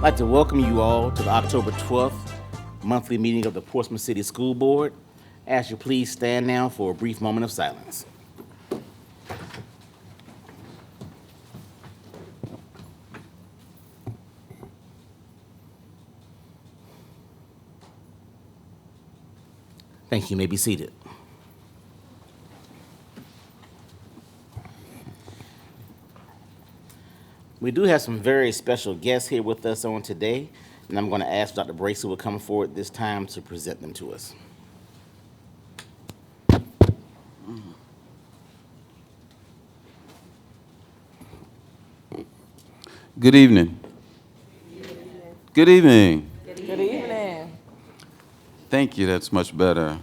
I'd like to welcome you all to the October 12th monthly meeting of the Portsmouth City School Board. Ask you please stand now for a brief moment of silence. Thank you. You may be seated. We do have some very special guests here with us on today, and I'm going to ask Dr. Bracy to come forward this time to present them to us. Good evening. Good evening. Good evening. Thank you, that's much better.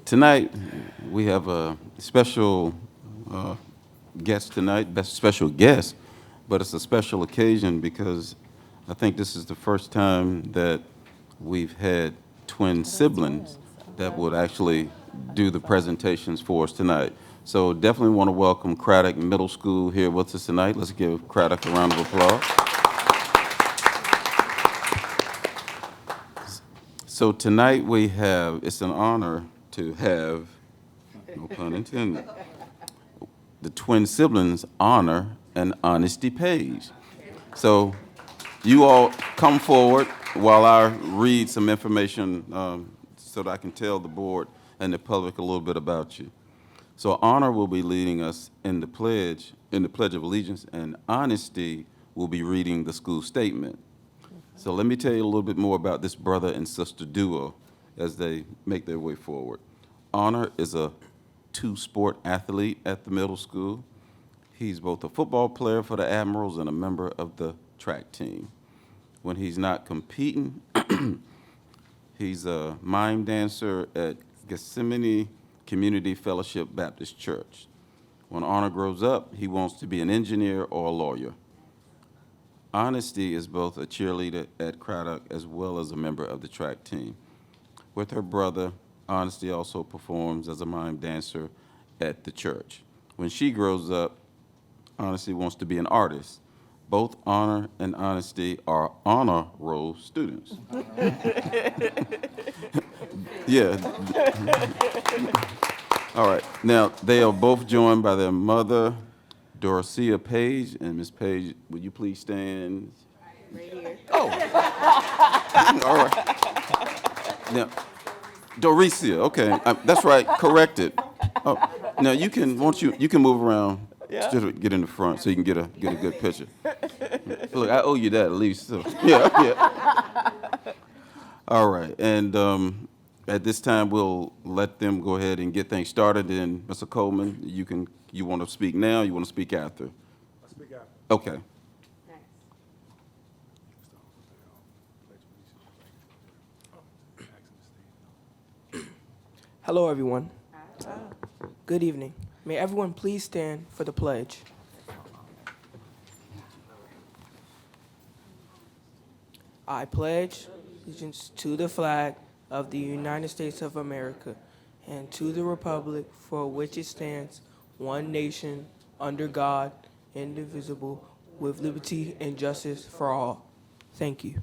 Tonight, we have a special guest tonight, special guest, but it's a special occasion because I think this is the first time that we've had twin siblings that would actually do the presentations for us tonight. So definitely want to welcome Craddock Middle School here with us tonight. Let's give Craddock a round of applause. So tonight we have, it's an honor to have, no pun intended, the twin siblings honor an honesty page. So you all come forward while I read some information so that I can tell the board and the public a little bit about you. So honor will be leading us in the Pledge of Allegiance, and honesty will be reading the school statement. So let me tell you a little bit more about this brother and sister duo as they make their way forward. Honor is a two-sport athlete at the middle school. He's both a football player for the Admirals and a member of the track team. When he's not competing, he's a mime dancer at Gethsemane Community Fellowship Baptist Church. When Honor grows up, he wants to be an engineer or a lawyer. Honesty is both a cheerleader at Craddock as well as a member of the track team. With her brother, Honesty also performs as a mime dancer at the church. When she grows up, Honesty wants to be an artist. Both Honor and Honesty are honor roll students. Yeah. All right. Now, they are both joined by their mother, Dorothea Page. And Ms. Page, would you please stand? Right here. Oh. All right. Now, Dorothea, okay. That's right. Corrected. Oh. Now, you can move around to get in the front so you can get a good picture. Look, I owe you that at least. So. Yeah. All right. And at this time, we'll let them go ahead and get things started. And Mr. Coleman, you want to speak now? Or you want to speak after? I'll speak after. Okay. Hello, everyone. Good evening. May everyone please stand for the pledge. I pledge allegiance to the flag of the United States of America and to the republic for which it stands, one nation, under God, indivisible, with liberty and justice for all. Thank you.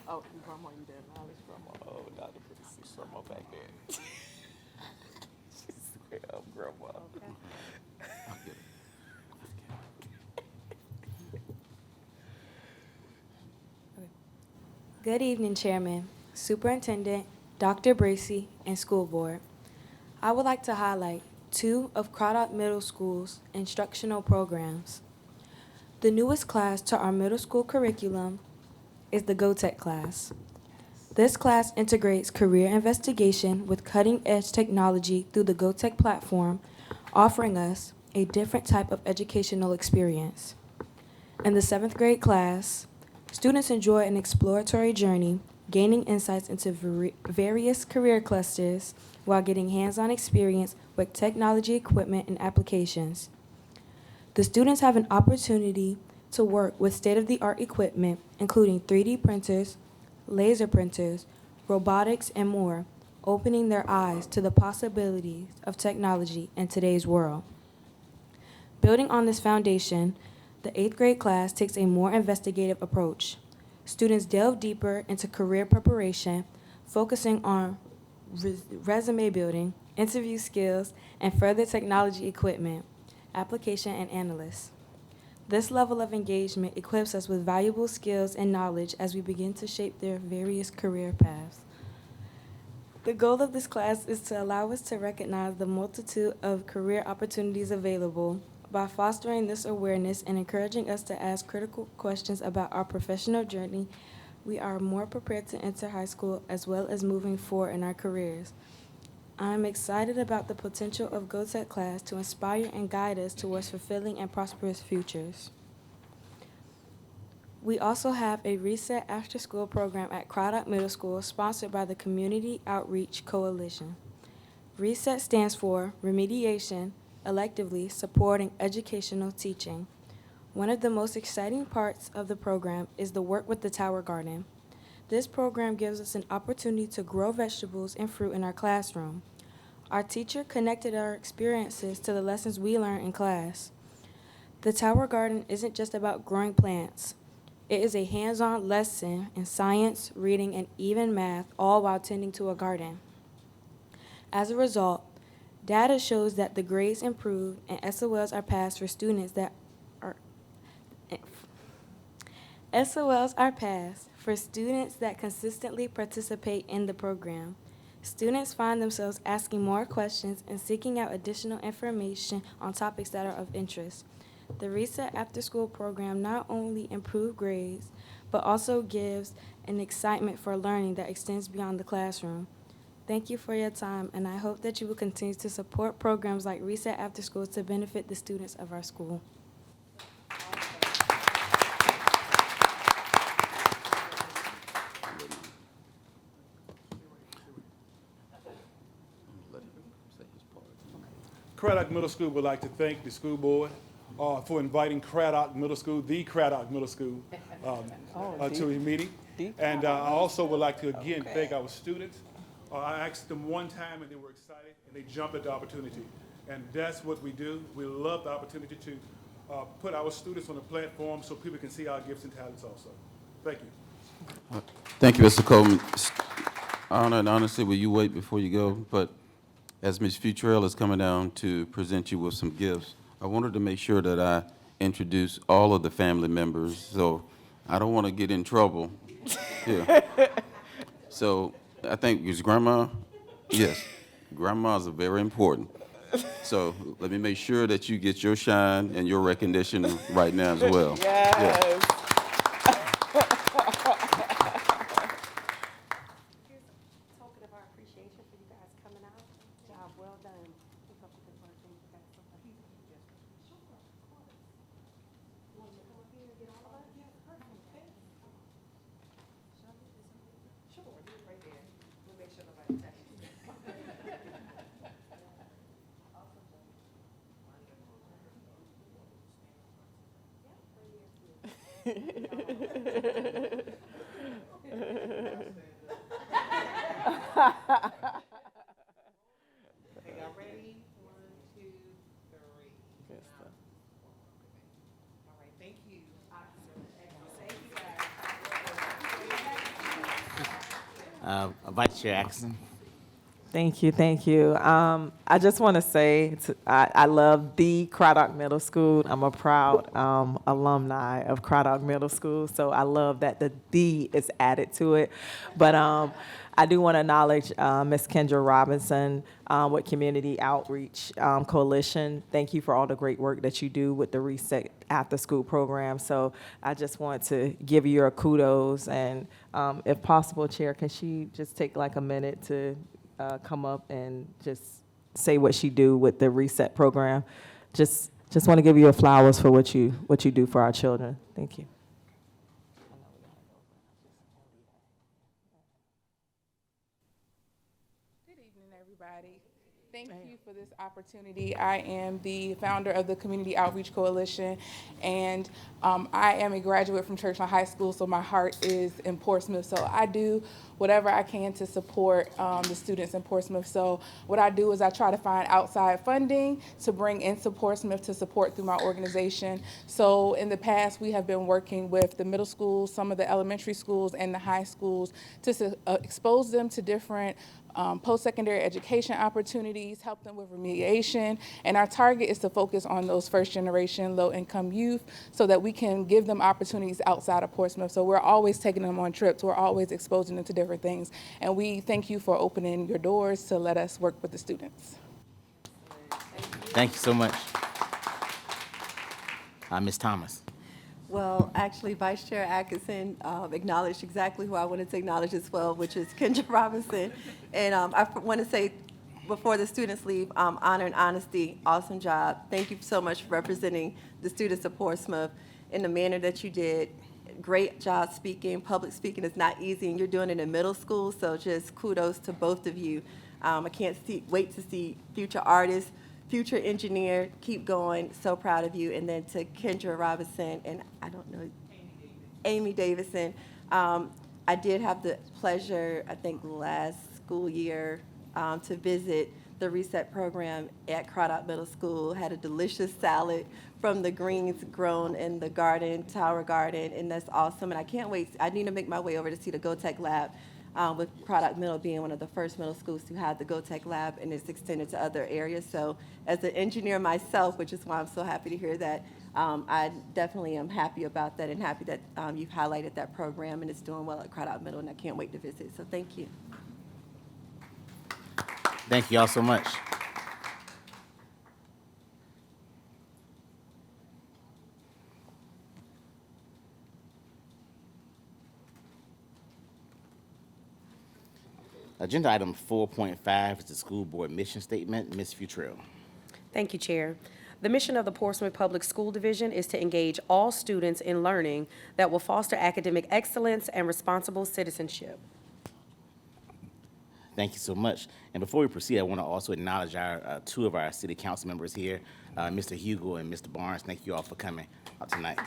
Oh, grandma, you didn't know this grandma. Oh, Dr. Bracy, grandma back there. She's way up, grandma. Good evening, Chairman, Superintendent, Dr. Bracy, and School Board. I would like to highlight two of Craddock Middle School's instructional programs. The newest class to our middle school curriculum is the GoTech class. This class integrates career investigation with cutting-edge technology through the GoTech platform, offering us a different type of educational experience. In the 7th grade class, students enjoy an exploratory journey, gaining insights into various career clusters while getting hands-on experience with technology equipment and applications. The students have an opportunity to work with state-of-the-art equipment, including 3D printers, laser printers, robotics, and more, opening their eyes to the possibilities of technology in today's world. Building on this foundation, the 8th grade class takes a more investigative approach. Students delve deeper into career preparation, focusing on resume building, interview skills, and further technology equipment, application, and analysts. This level of engagement equips us with valuable skills and knowledge as we begin to shape their various career paths. The goal of this class is to allow us to recognize the multitude of career opportunities available. By fostering this awareness and encouraging us to ask critical questions about our professional journey, we are more prepared to enter high school as well as moving forward in our careers. I am excited about the potential of GoTech class to inspire and guide us towards fulfilling and prosperous futures. We also have a Reset after-school program at Craddock Middle School sponsored by the Community Outreach Coalition. Reset stands for Remediation, Electively Supporting Educational Teaching. One of the most exciting parts of the program is the work with the Tower Garden. This program gives us an opportunity to grow vegetables and fruit in our classroom. Our teacher connected our experiences to the lessons we learned in class. The Tower Garden isn't just about growing plants. It is a hands-on lesson in science, reading, and even math, all while tending to a garden. As a result, data shows that the grades improve and SOLs are passed for students that consistently participate in the program. Students find themselves asking more questions and seeking out additional information on topics that are of interest. The Reset After School program not only improves grades, but also gives an excitement for learning that extends beyond the classroom. Thank you for your time, and I hope that you will continue to support programs like Reset After School to benefit the students of our school. Craddock Middle School would like to thank the school board for inviting Craddock Middle School, the Craddock Middle School, to a meeting. And I also would like to again thank our students. I asked them one time and they were excited and they jumped at the opportunity. And that's what we do. We love the opportunity to put our students on the platform so people can see our gifts and talents also. Thank you. Thank you, Mr. Coleman. Honor and honestly, will you wait before you go? But as Ms. Futrell is coming down to present you with some gifts, I wanted to make sure that I introduce all of the family members, so I don't want to get in trouble here. So I think it's Grandma. Yes, grandmas are very important. So let me make sure that you get your shine and your recognition right now as well. Yes. Yeah. Token of our appreciation for you guys coming out. Job well done. Keep up the good work and you guys so much. Sure, of course. You want me to come up here and get all of us? Yes, perfect. Sure, do it right there. We'll make sure nobody touches it. Okay, y'all ready? 1, 2, 3. Good stuff. All right, thank you. Thank you guys. Vice Chair Atkinson. Thank you, thank you. I just want to say I love the Craddock Middle School. I'm a proud alumni of Craddock Middle School, so I love that the "the" is added to it. But I do want to acknowledge Ms. Kendra Robinson with Community Outreach Coalition. Thank you for all the great work that you do with the Reset After School program. So I just want to give you your kudos, and if possible, Chair, can she just take like a minute to come up and just say what she do with the Reset program? Just want to give you your flowers for what you do for our children. Thank you. Good evening, everybody. Thank you for this opportunity. I am the founder of the Community Outreach Coalition, and I am a graduate from Churchland High School, so my heart is in Portsmouth. So I do whatever I can to support the students in Portsmouth. So what I do is I try to find outside funding to bring into Portsmouth to support through my organization. So in the past, we have been working with the middle schools, some of the elementary schools, and the high schools to expose them to different post-secondary education opportunities, help them with remediation, and our target is to focus on those first-generation low-income youth so that we can give them opportunities outside of Portsmouth. So we're always taking them on trips, we're always exposing them to different things, and we thank you for opening your doors to let us work with the students. Thank you so much. Ms. Thomas. Well, actually, Vice Chair Atkinson acknowledged exactly who I wanted to acknowledge as well, which is Kendra Robinson. And I want to say, before the students leave, honor and honesty, awesome job. Thank you so much for representing the students of Portsmouth in the manner that you did. Great job speaking. Public speaking is not easy, and you're doing it in middle school, so just kudos to both of you. I can't wait to see future artists, future engineer, keep going, so proud of you. And then to Kendra Robinson and I don't know, Amy Davison. I did have the pleasure, I think last school year, to visit the Reset program at Craddock Middle School, had a delicious salad from the greens grown in the garden, Tower Garden, and that's awesome. And I can't wait, I need to make my way over to see the GoTech Lab, with Craddock Middle being one of the first middle schools to have the GoTech Lab, and it's extended to other areas. So as an engineer myself, which is why I'm so happy to hear that, I definitely am happy about that and happy that you've highlighted that program and it's doing well at Craddock Middle, and I can't wait to visit. So thank you. Thank you all so much. Agenda item 4.5 is the school board mission statement. Ms. Futrell. Thank you, Chair. The mission of the Portsmouth Public School Division is to engage all students in learning that will foster academic excellence and responsible citizenship. Thank you so much. And before we proceed, I want to also acknowledge our two of our city council members here, Mr. Hugo and Mr. Barnes. Thank you all for coming out tonight.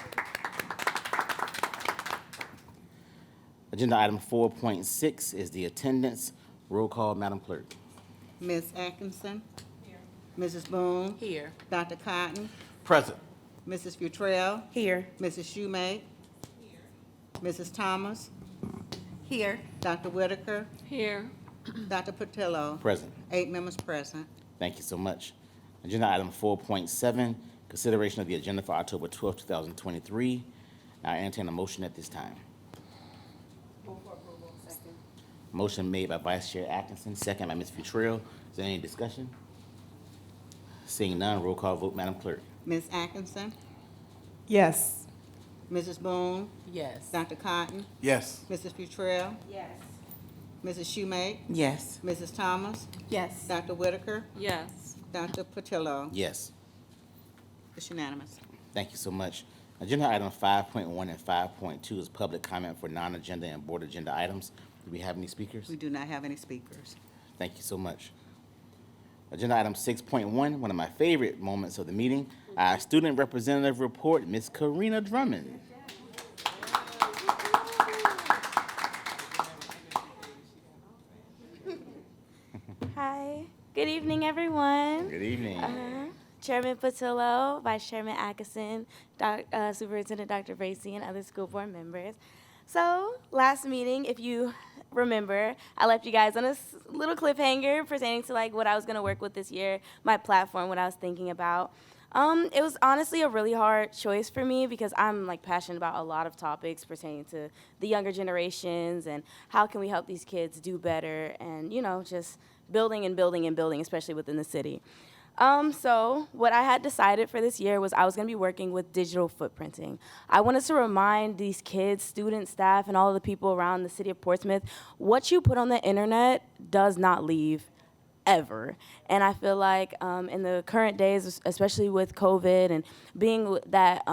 Agenda item 4.6 is the attendance. Roll call, Madam Clerk. Ms. Atkinson? Here. Mrs. Boone? Here. Dr. Cotton? Present. Mrs. Futrell? Here. Mrs. Shoemake? Here. Mrs. Thomas? Here. Dr. Whitaker? Here. Dr. Patillo? Present. 8 members present. Thank you so much. Agenda item 4.7, consideration of the agenda for October 12, 2023. I entertain a motion at this time. Motion made by Vice Chair Atkinson, second by Ms. Futrell. Is there any discussion? Seeing none, roll call vote, Madam Clerk. Ms. Atkinson? Yes. Mrs. Boone? Yes. Dr. Cotton? Yes. Mrs. Futrell? Yes. Mrs. Shoemake? Yes. Mrs. Thomas? Yes. Dr. Whitaker? Yes. Dr. Patillo? Yes. It's unanimous. Thank you so much. Agenda item 5.1 and 5.2 is public comment for non-agenda and board agenda items. Do we have any speakers? We do not have any speakers. Thank you so much. Agenda item 6.1, one of my favorite moments of the meeting, our student representative report, Ms. Karina Drummond. Hi, good evening, everyone. Good evening. Chairman Patillo, Vice Chairman Atkinson, Superintendent Dr. Bracy, and other school board members. So, last meeting, if you remember, I left you guys on a little cliffhanger pertaining to like what I was going to work with this year, my platform, what I was thinking about. It was honestly a really hard choice for me because I'm like passionate about a lot of topics pertaining to the younger generations and how can we help these kids do better and, you know, just building and building and building, especially within the city. So what I had decided for this year was I was going to be working with digital footprinting. I wanted to remind these kids, students, staff, and all of the people around the city of Portsmouth, what you put on the internet does not leave ever. And I feel like in the current days, especially with COVID and being that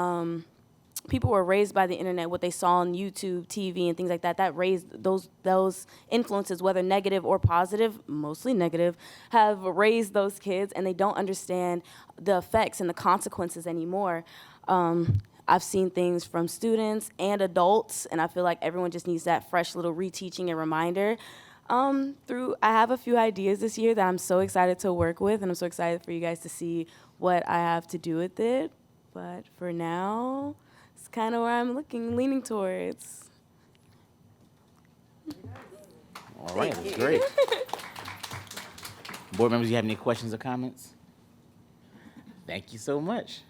people were raised by the internet, what they saw on YouTube, TV, and things like that, that raised those influences, whether negative or positive, mostly negative, have raised those kids, and they don't understand the effects and the consequences anymore. I've seen things from students and adults, and I feel like everyone just needs that fresh little reteaching and reminder. I have a few ideas this year that I'm so excited to work with, and I'm so excited for you guys to see what I have to do with it. But for now, it's kind of where I'm leaning towards. All right, that's great. Board members, you have any questions or comments? Thank you so much.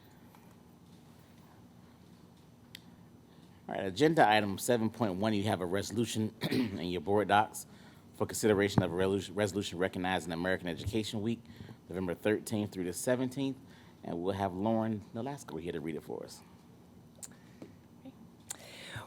All right, agenda item 7.1, you have a resolution in your board docs for consideration of a resolution recognizing American Education Week, November 13th through the 17th. And we'll have Lauren Nolasco here to read it for us.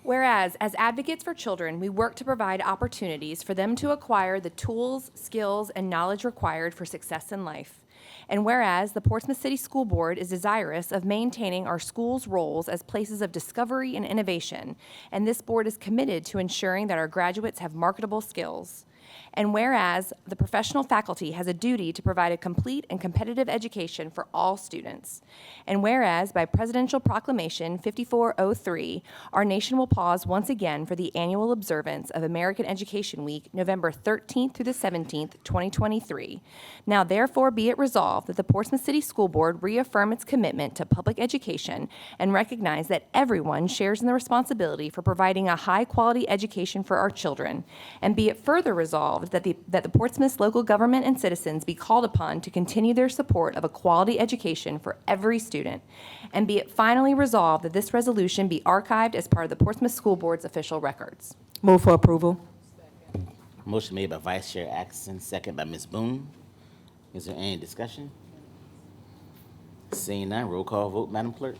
Whereas, as advocates for children, we work to provide opportunities for them to acquire the tools, skills, and knowledge required for success in life. And whereas the Portsmouth City School Board is desirous of maintaining our schools' roles as places of discovery and innovation, and this board is committed to ensuring that our graduates have marketable skills. And whereas the professional faculty has a duty to provide a complete and competitive education for all students. And whereas by Presidential Proclamation 5403, our nation will pause once again for the annual observance of American Education Week, November 13th through the 17th, 2023. Now therefore be it resolved that the Portsmouth City School Board reaffirm its commitment to public education and recognize that everyone shares in the responsibility for providing a high-quality education for our children. And be it further resolved that the Portsmouth local government and citizens be called upon to continue their support of a quality education for every student. And be it finally resolved that this resolution be archived as part of the Portsmouth School Board's official records. Move for approval. Motion made by Vice Chair Atkinson, second by Ms. Boone. Is there any discussion? Seeing none, roll call vote, Madam Clerk.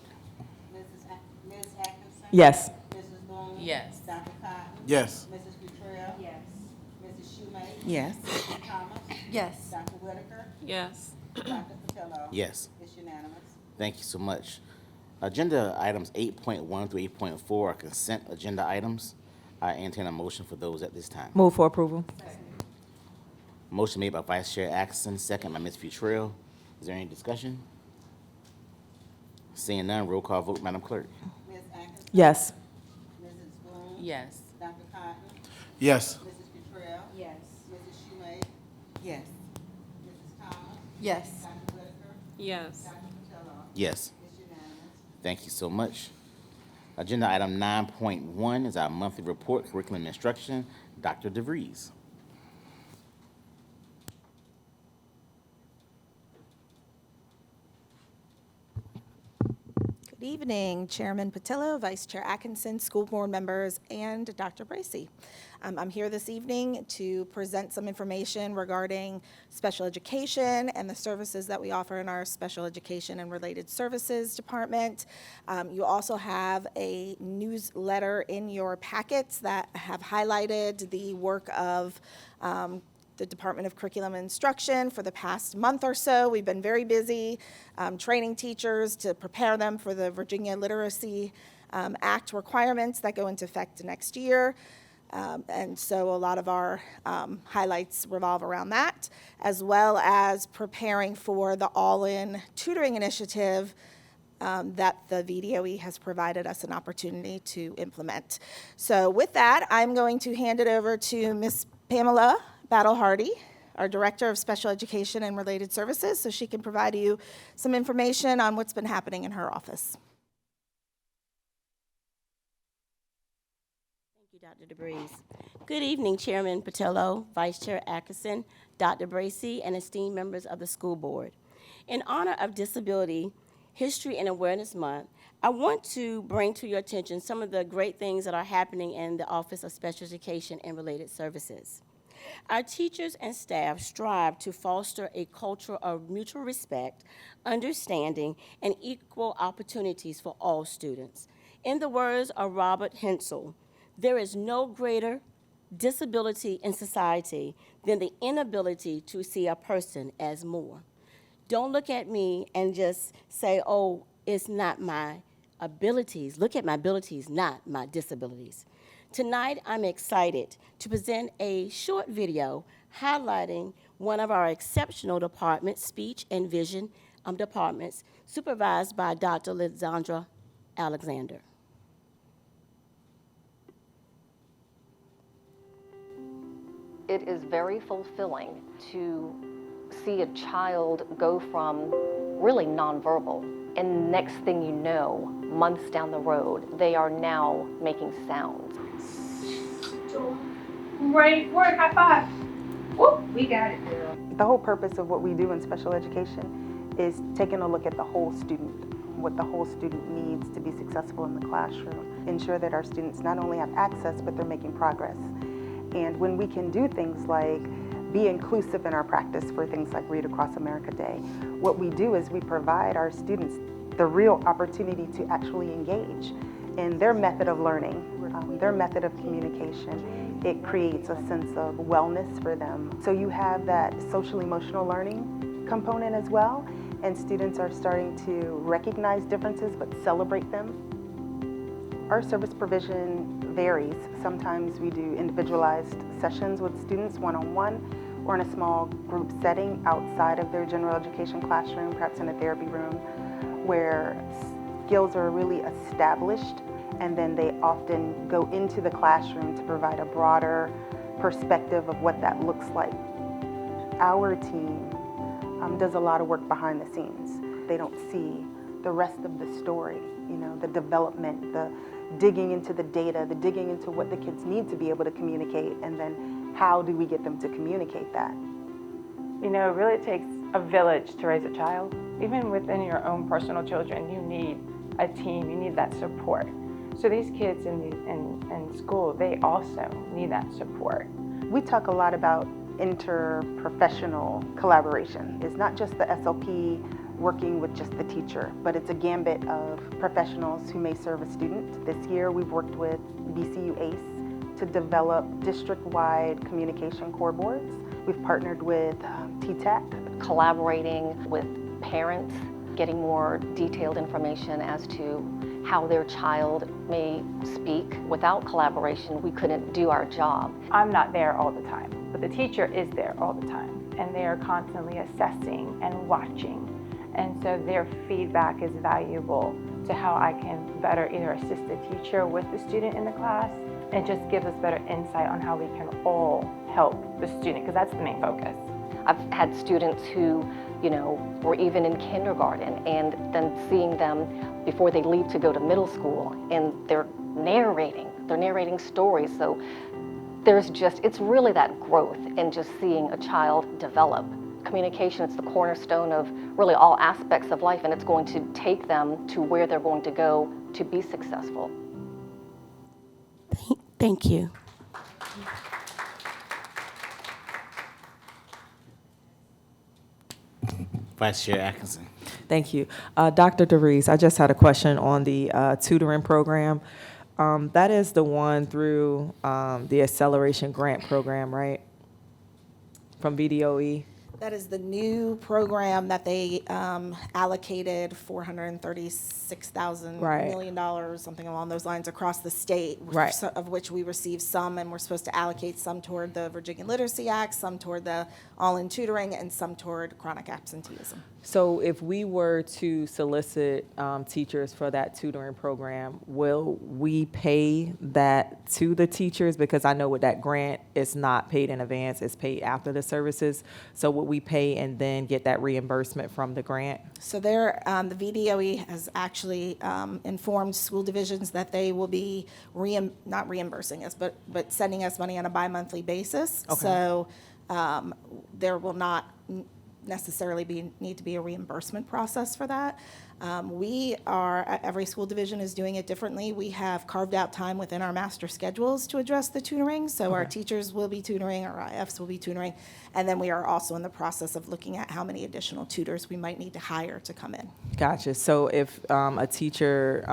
Ms. Atkinson? Yes. Mrs. Boone? Yes. Dr. Cotton? Yes. Mrs. Futrell? Yes. Mrs. Shoemake? Yes. Mrs. Thomas? Yes. Dr. Whitaker? Yes. Dr. Patillo? Yes. It's unanimous. Thank you so much. Agenda items 8.1 through 8.4 are consent agenda items. I entertain a motion for those at this time. Move for approval. Motion made by Vice Chair Atkinson, second by Ms. Futrell. Is there any discussion? Seeing none, roll call vote, Madam Clerk. Ms. Atkinson? Yes. Mrs. Boone? Yes. Dr. Cotton? Yes. Mrs. Futrell? Yes. Mrs. Shoemake? Yes. Mrs. Thomas? Yes. Dr. Whitaker? Yes. Dr. Patillo? Yes. It's unanimous. Thank you so much. Agenda item 9.1 is our monthly report, curriculum and instruction. Dr. DeVries. Good evening, Chairman Patillo, Vice Chair Atkinson, school board members, and Dr. Bracey. I'm here this evening to present some information regarding special education and the services that we offer in our special education and related services department. You also have a newsletter in your packets that have highlighted the work of the Department of Curriculum and Instruction for the past month or so. We've been very busy training teachers to prepare them for the Virginia Literacy Act requirements that go into effect next year. And so a lot of our highlights revolve around that, as well as preparing for the all-in tutoring initiative that the VDOE has provided us an opportunity to implement. So with that, I'm going to hand it over to Ms. Pamela Battle-Hardy, our Director of Special Education and Related Services, so she can provide you some information on what's been happening in her office. Thank you, Dr. DeBreeze. Good evening, Chairman Patillo, Vice Chair Atkinson, Dr. Bracey, and esteemed members of the school board. In honor of Disability History and Awareness Month, I want to bring to your attention some of the great things that are happening in the Office of Special Education and Related Services. Our teachers and staff strive to foster a culture of mutual respect, understanding, and equal opportunities for all students. In the words of Robert Hensel, there is no greater disability in society than the inability to see a person as more. Don't look at me and just say, oh, it's not my abilities. Look at my abilities, not my disabilities. Tonight, I'm excited to present a short video highlighting one of our exceptional departments, speech and vision departments, supervised by Dr. Lizandra Alexander. It is very fulfilling to see a child go from really nonverbal, and next thing you know, months down the road, they are now making sounds. Right, word, high five. Whoop, we got it, girl. The whole purpose of what we do in special education is taking a look at the whole student, what the whole student needs to be successful in the classroom. Ensure that our students not only have access, but they're making progress. And when we can do things like be inclusive in our practice for things like Read Across America Day, what we do is we provide our students the real opportunity to actually engage in their method of learning, their method of communication. It creates a sense of wellness for them. So you have that social-emotional learning component as well, and students are starting to recognize differences but celebrate them. Our service provision varies. Sometimes we do individualized sessions with students one-on-one or in a small group setting outside of their general education classroom, perhaps in a therapy room, where skills are really established, and then they often go into the classroom to provide a broader perspective of what that looks like. Our team does a lot of work behind the scenes. They don't see the rest of the story, you know, the development, the digging into the data, the digging into what the kids need to be able to communicate, and then how do we get them to communicate that? You know, it really takes a village to raise a child. Even within your own personal children, you need a team, you need that support. So these kids in school, they also need that support. We talk a lot about interprofessional collaboration. It's not just the SLP working with just the teacher, but it's a gambit of professionals who may serve a student. This year we've worked with BCU ACE to develop district-wide communication core boards. We've partnered with TTAC. Collaborating with parents, getting more detailed information as to how their child may speak. Without collaboration, we couldn't do our job. I'm not there all the time, but the teacher is there all the time, and they are constantly assessing and watching. And so their feedback is valuable to how I can better either assist the teacher with the student in the class, and just gives us better insight on how we can all help the student, because that's the main focus. I've had students who, you know, were even in kindergarten, and then seeing them before they leave to go to middle school, and they're narrating stories. So there's just, it's really that growth in just seeing a child develop. Communication is the cornerstone of really all aspects of life, and it's going to take them to where they're going to go to be successful. Thank you. Vice Chair Atkinson. Thank you. Dr. DeReese, I just had a question on the tutoring program. That is the one through the Acceleration Grant Program, right? From VDOE? That is the new program that they allocated $436,000 million, something along those lines, across the state, of which we received some, and we're supposed to allocate some toward the Virginia Literacy Act, some toward the all-in tutoring, and some toward chronic absenteeism. So if we were to solicit teachers for that tutoring program, will we pay that to the teachers? Because I know with that grant, it's not paid in advance, it's paid after the services. So would we pay and then get that reimbursement from the grant? So there, the VDOE has actually informed school divisions that they will be not reimbursing us, but sending us money on a bi-monthly basis. Okay. So there will not necessarily need to be a reimbursement process for that. Every school division is doing it differently. We have carved out time within our master schedules to address the tutoring. So our teachers will be tutoring, our IFs will be tutoring, and then we are also in the process of looking at how many additional tutors we might need to hire to come in. Gotcha. So if a teacher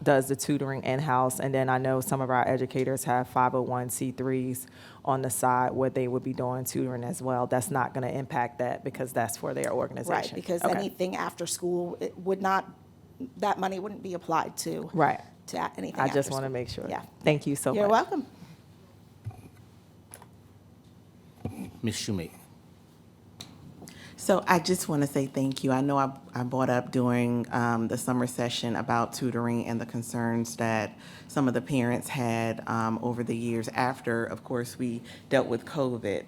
does the tutoring in-house, and then I know some of our educators have 501c3s on the side where they would be doing tutoring as well, that's not going to impact that because that's for their organization. Right, because anything after school, it would not that money wouldn't be applied to Right. anything. I after just want to school. make sure. Yeah. Thank you so much. You're welcome. Ms. Shoemake. So I just want to say thank you. I know I brought up during the summer session about tutoring and the concerns that some of the parents had over the years after, of course, we dealt with COVID.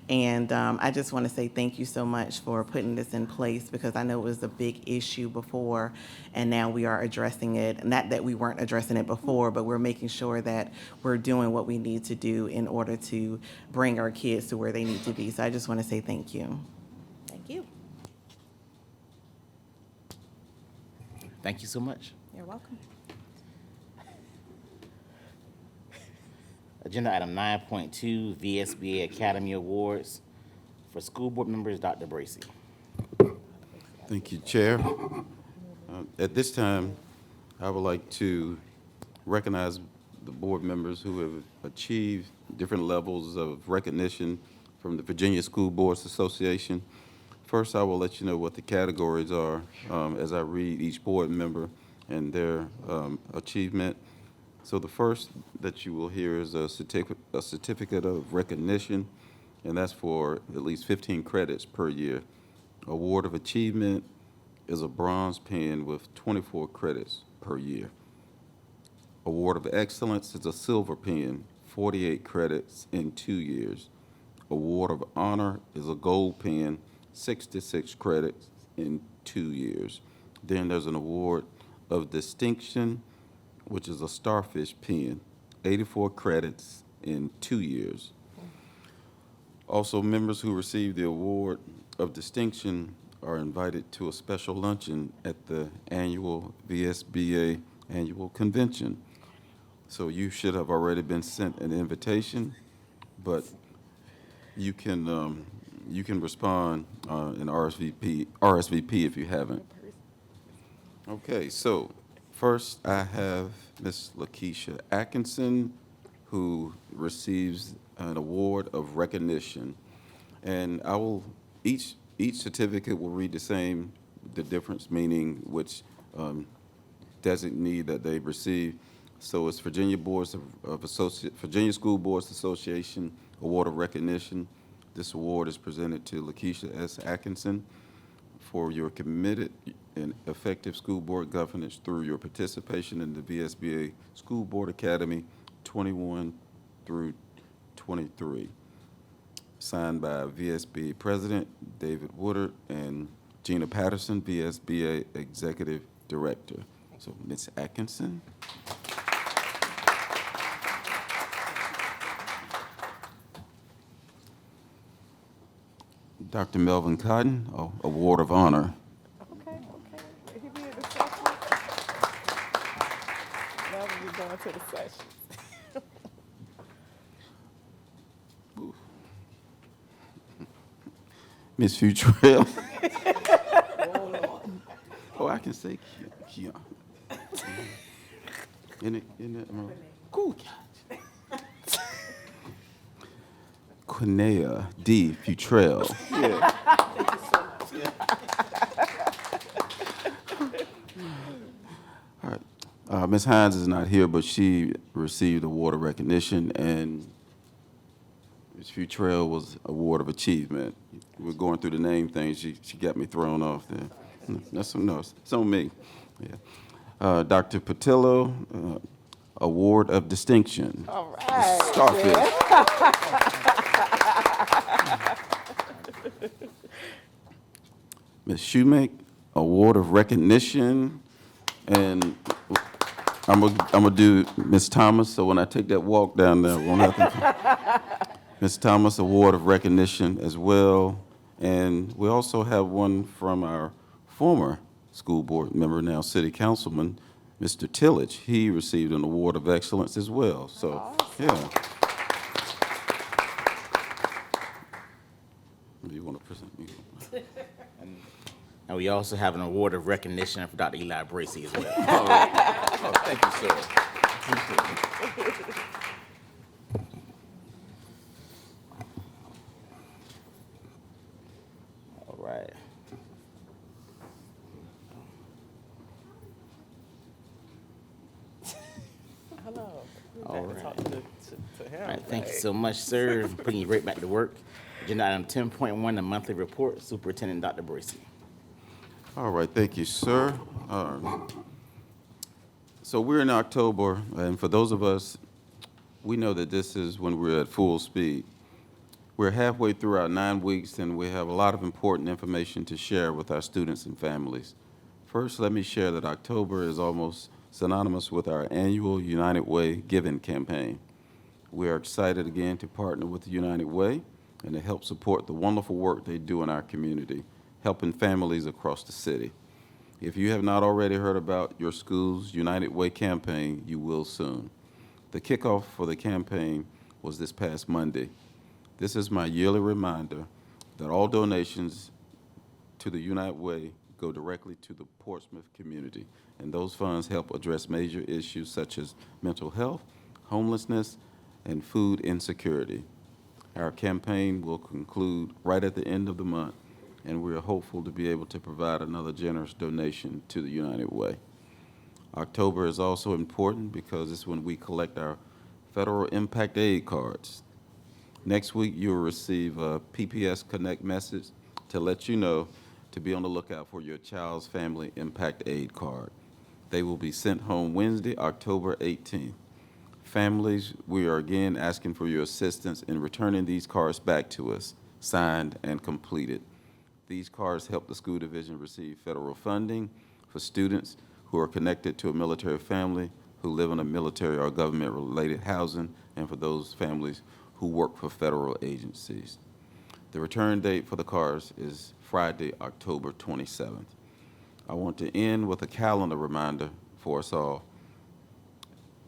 And I just want to say thank you so much for putting this in place, because I know it was a big issue before, and now we are addressing it. Not that we weren't addressing it before, but we're making sure that we're doing what we need to do in order to bring our kids to where they need to be. So I just want to say thank you. Thank you. Thank you so much. You're welcome. Agenda item 9.2, VSBA Academy Awards. For school board members, Dr. Bracy. Thank you, Chair. At this time, I would like to recognize the board members who have achieved different levels of recognition from the Virginia School Boards Association. First, I will let you know what the categories are as I read each board member and their achievement. So the first that you will hear is a certificate of recognition, and that's for at least 15 credits per year. Award of Achievement is a bronze pen with 24 credits per year. Award of Excellence is a silver pen, 48 credits in 2 years. Award of Honor is a gold pen, 66 credits in 2 years. Then there's an Award of Distinction, which is a starfish pen, 84 credits in 2 years. Also, members who receive the Award of Distinction are invited to a special luncheon at the annual VSBA Annual Convention. So you should have already been sent an invitation, but you can respond in RSVP if you haven't. Okay, so first I have Ms. Lakeisha Atkinson, who receives an award of recognition. And each certificate will read the difference meaning which designee that they receive. So it's Virginia School Boards Association Award of Recognition. This award is presented to Lakeisha S. Atkinson for your committed and effective school board governance through your participation in the VSBA School Board Academy 21 through 23. Signed by VSBA President David Woodard and Gina Patterson, VSBA Executive Director. So, Ms. Atkinson. Dr. Melvin Cotton, Award of Honor. Okay. He be in the session. Now we're going to the session. Ms. Futrell. Oh, I can say Kiana. Cool. Quinea D. Futrell. Yeah. Thank you so much. All right. Ms. Hines is not here, but she received award of recognition, and Ms. Futrell was Award of Achievement. We're going through the name thing. She got me thrown off there. It's on me. Yeah. Dr. Patillo, Award of Distinction. All right. Starfish. Ms. Shoemake, Award of Recognition. And I'm gonna do Ms. Thomas, so when I take that walk down there, won't have to. Ms. Thomas, Award of Recognition as well. And we also have one from our former school board member, now city councilman, Mr. Tillage. He received an Award of Excellence as well. So, yeah. You want to present me? And we also have an award of recognition for Dr. Eli Bracy as well. Oh, thank you, sir. All right. Hello. All right. Talk to him. All right, thank you so much, sir. I'm putting you right back to work. Agenda item 10.1, the monthly report, Superintendent Dr. Bracy. All right, thank you, sir. So we're in October, and for those of us, we know that this is when we're at full speed. We're halfway through our 9 weeks, and we have a lot of important information to share with our students and families. First, let me share that October is almost synonymous with our annual United Way Giving campaign. We are excited again to partner with the United Way and to help support the wonderful work they do in our community, helping families across the city. If you have not already heard about your school's United Way campaign, you will soon. The kickoff for the campaign was this past Monday. This is my yearly reminder that all donations to the United Way go directly to the Portsmouth community, and those funds help address major issues such as mental health, homelessness, and food insecurity. Our campaign will conclude right at the end of the month, and we are hopeful to be able to provide another generous donation to the United Way. October is also important because it's when we collect our federal impact aid cards. Next week, you'll receive a PPS Connect message to let you know to be on the lookout for your child's family impact aid card. They will be sent home Wednesday, October 18th. Families, we are again asking for your assistance in returning these cards back to us, signed and completed. These cards help the school division receive federal funding for students who are connected to a military family, who live in a military or government-related housing, and for those families who work for federal agencies. The return date for the cards is Friday, October 27th. I want to end with a calendar reminder for us all.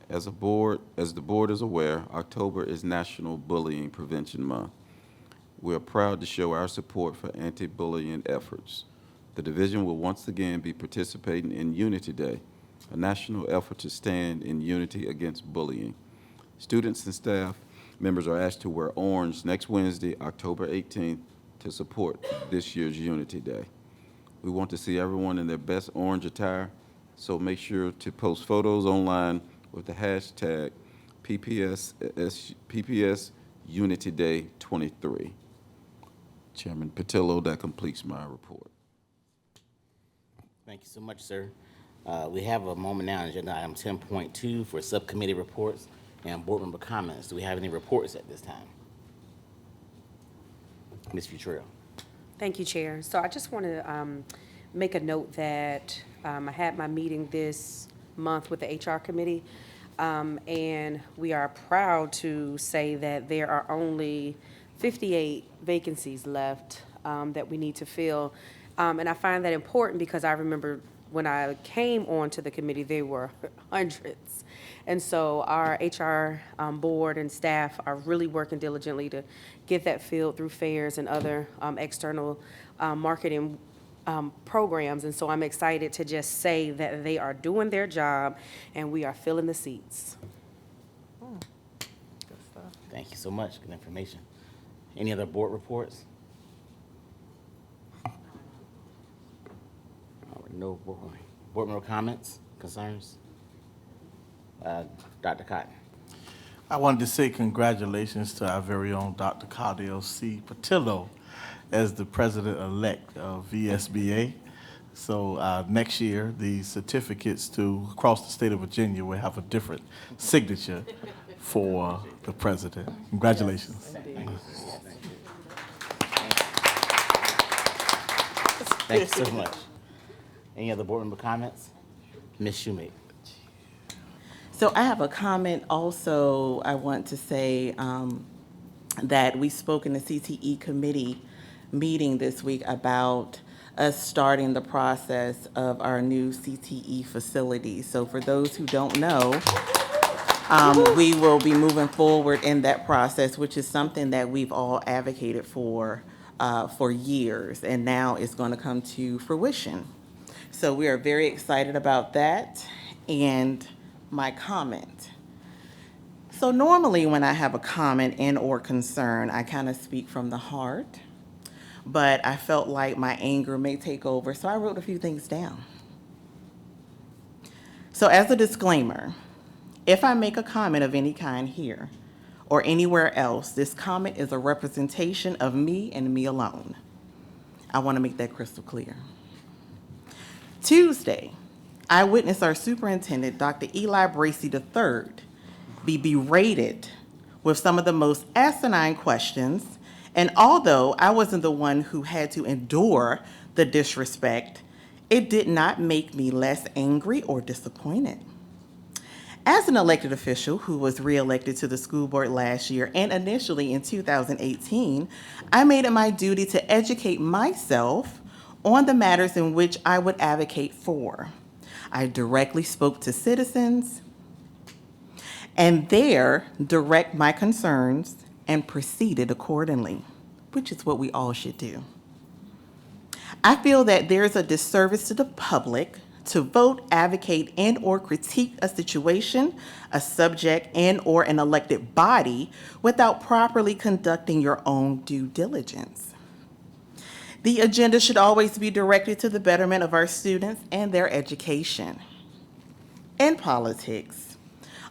As the board is aware, October is National Bullying Prevention Month. We are proud to show our support for anti-bullying efforts. The division will once again be participating in Unity Day, a national effort to stand in unity against bullying. Students and staff members are asked to wear orange next Wednesday, October 18th, to support this year's Unity Day. We want to see everyone in their best orange attire, so make sure to post photos online with the hashtag PPS Unity Day 23. Chairman Patillo, that completes my report. Thank you so much, sir. We have a moment now on agenda item 10.2 for subcommittee reports and board member comments. Do we have any reports at this time? Ms. Futrell. Thank you, Chair. So I just want to make a note that I had my meeting this month with the HR committee, and we are proud to say that there are only 58 vacancies left that we need to fill. And I find that important because I remember when I came onto the committee, there were hundreds. And so our HR board and staff are really working diligently to get that filled through fairs and other external marketing programs. And so I'm excited to just say that they are doing their job and we are filling the seats. Good stuff. Thank you so much. Good information. Any other board reports? All right, no board member comments, concerns? Dr. Cotton. I wanted to say congratulations to our very own Dr. Cardell C. Patillo as the president-elect of VSBA. So next year, the certificates across the state of Virginia will have a different signature for the president. Congratulations. Thank you so much. Any other board member comments? Ms. Shoemake. So I have a comment also. I want to say that we spoke in the CTE committee meeting this week about us starting the process of our new CTE facility. So for those who don't know, we will be moving forward in that process, which is something that we've all advocated for years, and now it's going to come to fruition. So we are very excited about that. And my comment. So normally when I have a comment and or concern, I kind of speak from the heart, but I felt like my anger may take over, so I wrote a few things down. So as a disclaimer, If I make a comment of any kind here or anywhere else, this comment is a representation of me and me alone. I want to make that crystal clear. Tuesday, I witnessed our superintendent, Dr. Eli Bracy III, be berated with some of the most asinine questions, and although I wasn't the one who had to endure the disrespect, it did not make me less angry or disappointed. As an elected official who was reelected to the school board last year and initially in 2018, I made it my duty to educate myself on the matters in which I would advocate for. I directly spoke to citizens and there direct my concerns and proceeded accordingly, which is what we all should do. I feel that there is a disservice to the public to vote, advocate, and or critique a situation, a subject, and or an elected body without properly conducting your own due diligence. The agenda should always be directed to the betterment of our students and their education. In politics,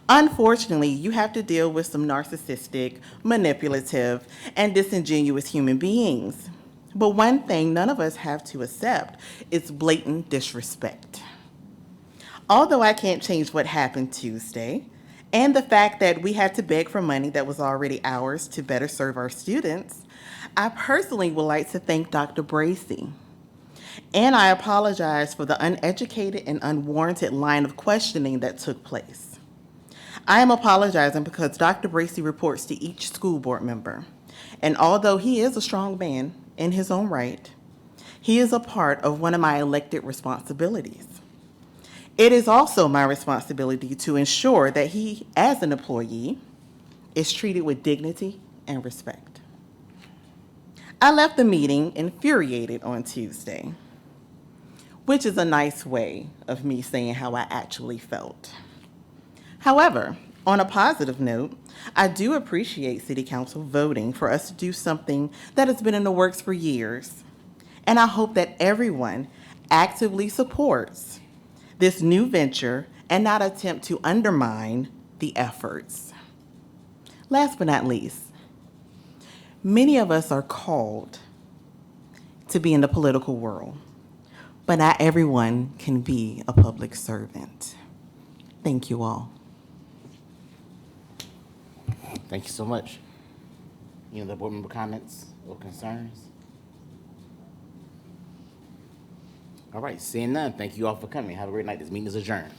unfortunately, you have to deal with some narcissistic, manipulative, and disingenuous human beings. But one thing none of us have to accept is blatant disrespect. Although I can't change what happened Tuesday, and the fact that we had to beg for money that was already ours to better serve our students, I personally would like to thank Dr. Bracy. And I apologize for the uneducated and unwarranted line of questioning that took place. I am apologizing because Dr. Bracy reports to each school board member. And although he is a strong man in his own right, he is a part of one of my elected responsibilities. It is also my responsibility to ensure that he, as an employee, is treated with dignity and respect. I left the meeting infuriated on Tuesday, which is a nice way of me saying how I actually felt. However, on a positive note, I do appreciate City Council voting for us to do something that has been in the works for years. And I hope that everyone actively supports this new venture and not attempt to undermine the efforts. Last but not least, many of us are called to be in the political world, but not everyone can be a public servant. Thank you all. Thank you so much. Any other board member comments or concerns? All right, seeing none, thank you all for coming. Have a great night. This meeting is adjourned.